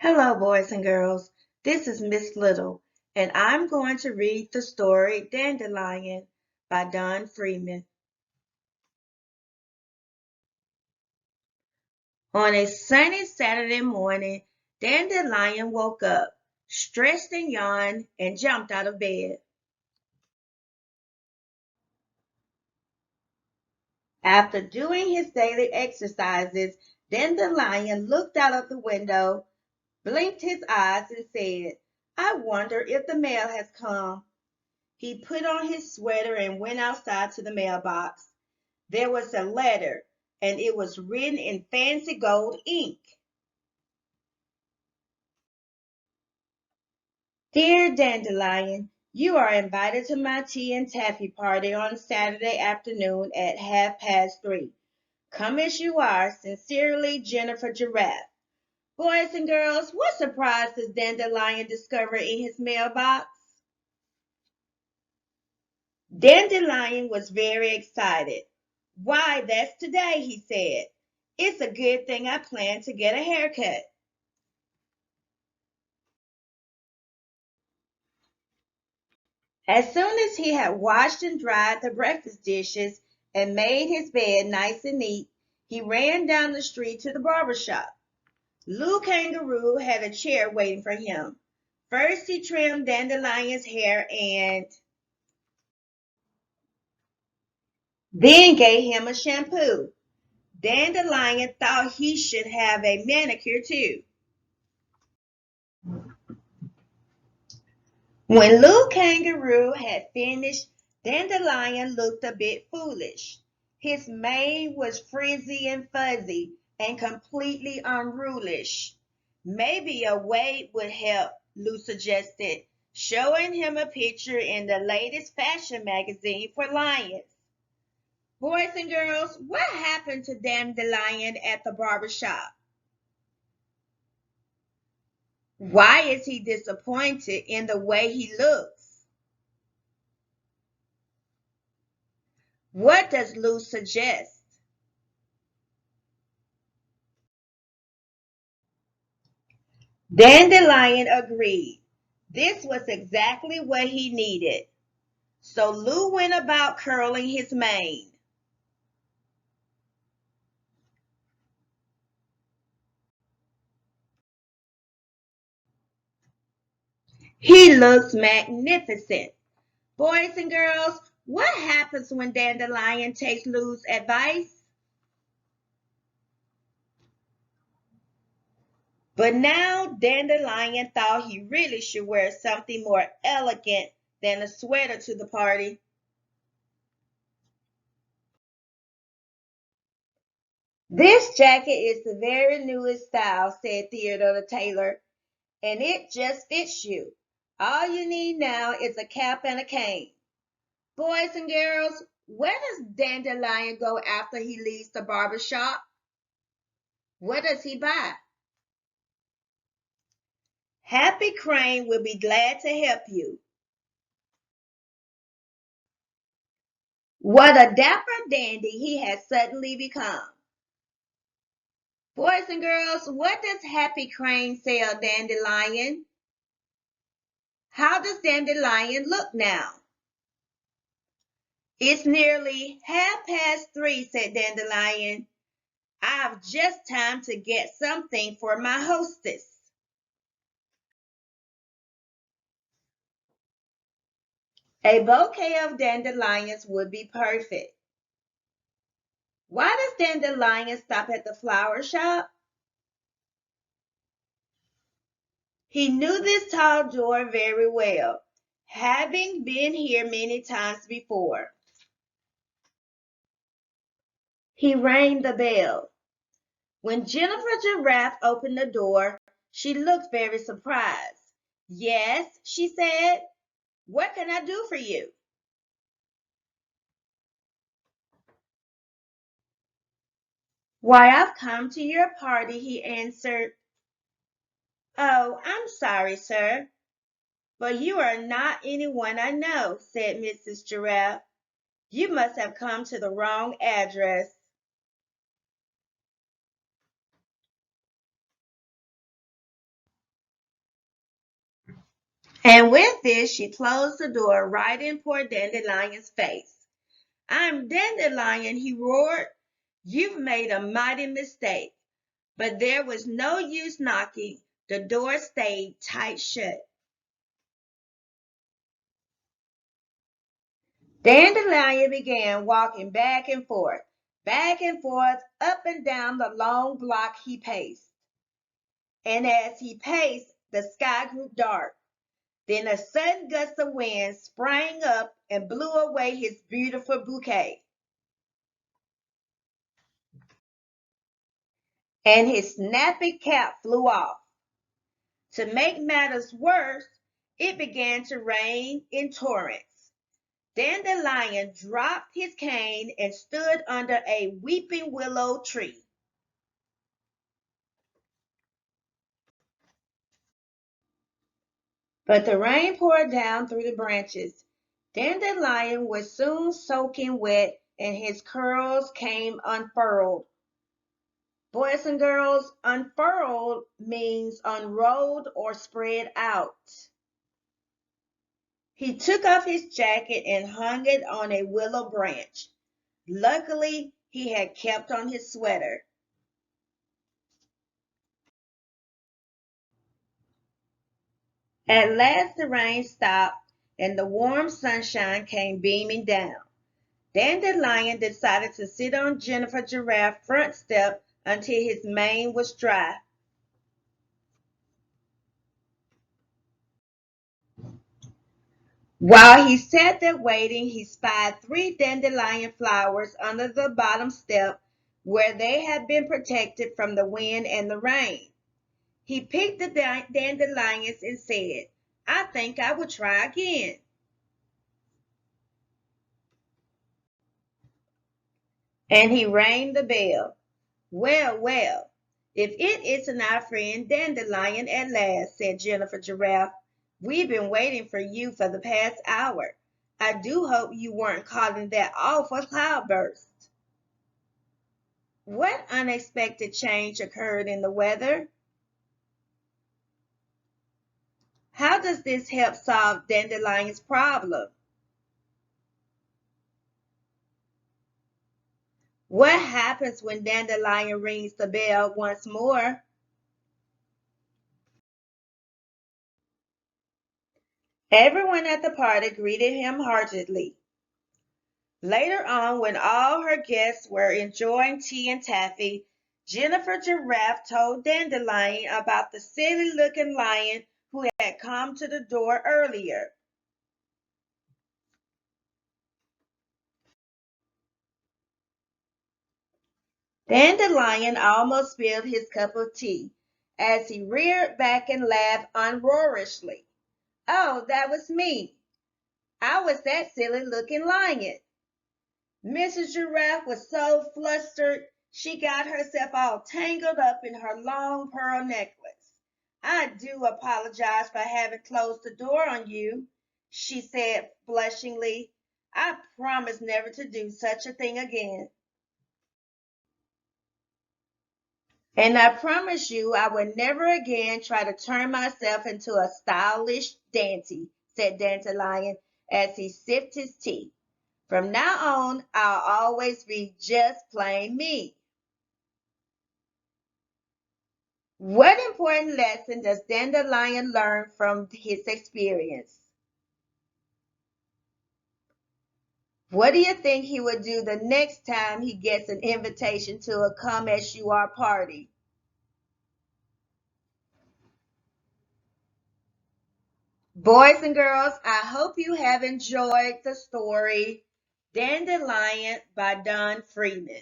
Hello, boys and girls. This is Miss Little, and I'm going to read the story Dandelion by Don Freeman. On a sunny Saturday morning, Dandelion woke up, stretched and yawned, and jumped out of bed. After doing his daily exercises, Dandelion looked out of the window, blinked his eyes, and said, "I wonder if the mail has come." He put on his sweater and went outside to the mailbox. There was a letter, and it was written in fancy gold ink. Dear Dandelion, you are invited to my tea and taffy party on Saturday afternoon at 3:30. Come as you are, sincerely, Jennifer Giraffe. Boys and girls, what surprise does Dandelion discover in his mailbox? Dandelion was very excited. "Why, that's today," he said. "It's a good thing I planned to get a haircut." As soon as he had washed and dried the breakfast dishes and made his bed nice and neat, he ran down the street to the barber shop. Lou Kangaroo had a chair waiting for him. First, he trimmed Dandelion's hair and then gave him a shampoo. Dandelion thought he should have a manicure too. When Lou Kangaroo had finished, Dandelion looked a bit foolish. His mane was frizzy and fuzzy and completely unruly. "Maybe a wig would help," Lou suggested, showing him a picture in the latest fashion magazine for lions. Boys and girls, what happened to Dandelion at the barber shop? Why is he disappointed in the way he looks? What does Lou suggest? Dandelion agreed. This was exactly what he needed. So Lou went about curling his mane. He looks magnificent. Boys and girls, what happens when Dandelion takes Lou's advice? But now Dandelion thought he really should wear something more elegant than a sweater to the party. "This jacket is the very newest style," said Theodore the tailor, "and it just fits you. All you need now is a cap and a cane." Boys and girls, where does Dandelion go after he leaves the barber shop? What does he buy? Happy Crane will be glad to help you. What a dapper dandy he has suddenly become. Boys and girls, what does Happy Crane sell Dandelion? How does Dandelion look now? "It's nearly 3:30, said Dandelion. "I've just time to get something for my hostess." A bouquet of dandelions would be perfect. Why does Dandelion stop at the flower shop? He knew this tall door very well, having been here many times before. He rang the bell. When Jennifer Giraffe opened the door, she looked very surprised. "Yes," she said. "What can I do for you?" "Why, I've come to your party," he answered. "Oh, I'm sorry, sir, but you are not anyone I know," said Mrs. Giraffe. "You must have come to the wrong address." And with this, she closed the door right in poor Dandelion's face. I'm Dandelion, he roared. You've made a mighty mistake. But there was no use knocking. The door stayed tight shut. Dandelion began walking back and forth, up and down the long block he paced. And as he paced, the sky grew dark. Then a sudden gust of wind sprang up and blew away his beautiful bouquet. And his snappy cap flew off. To make matters worse, it began to rain in torrents. Dandelion dropped his cane and stood under a weeping willow tree. But the rain poured down through the branches. Dandelion was soon soaking wet, and his curls came unfurled. Boys and girls, unfurled means unrolled or spread out. He took off his jacket and hung it on a willow branch. Luckily, he had kept on his sweater. At last the rain stopped and the warm sunshine came beaming down. Dandelion decided to sit on Jennifer Giraffe's front step until his mane was dry. While he sat there waiting, he spied 3 dandelion flowers under the bottom step where they had been protected from the wind and the rain. He picked the dandelions and said, I think I will try again. And he rang the bell. Well, well, if it isn't our friend Dandelion at last, said Jennifer Giraffe. We've been waiting for you for the past hour. I do hope you weren't caught in that awful cloudburst. What unexpected change occurred in the weather? How does this help solve Dandelion's problem? What happens when Dandelion rings the bell once more? Everyone at the party greeted him heartily. Later on, when all her guests were enjoying tea and taffy, Jennifer Giraffe told Dandelion about the silly-looking lion who had come to the door earlier. Dandelion almost spilled his cup of tea as he reared back and laughed uproariously. Oh, that was me. I was that silly-looking lion. Mrs. Giraffe was so flustered she got herself all tangled up in her long pearl necklace. I do apologize for having closed the door on you, she said blushingly. I promise never to do such a thing again. And I promise you I will never again try to turn myself into a stylish dandy, said Dandelion as he sipped his tea. From now on, I'll always be just plain me. What important lesson does Dandelion learn from his experience? What do you think he would do the next time he gets an invitation to a come as you are party? Boys and girls, I hope you have enjoyed the story Dandelion by Don Freeman.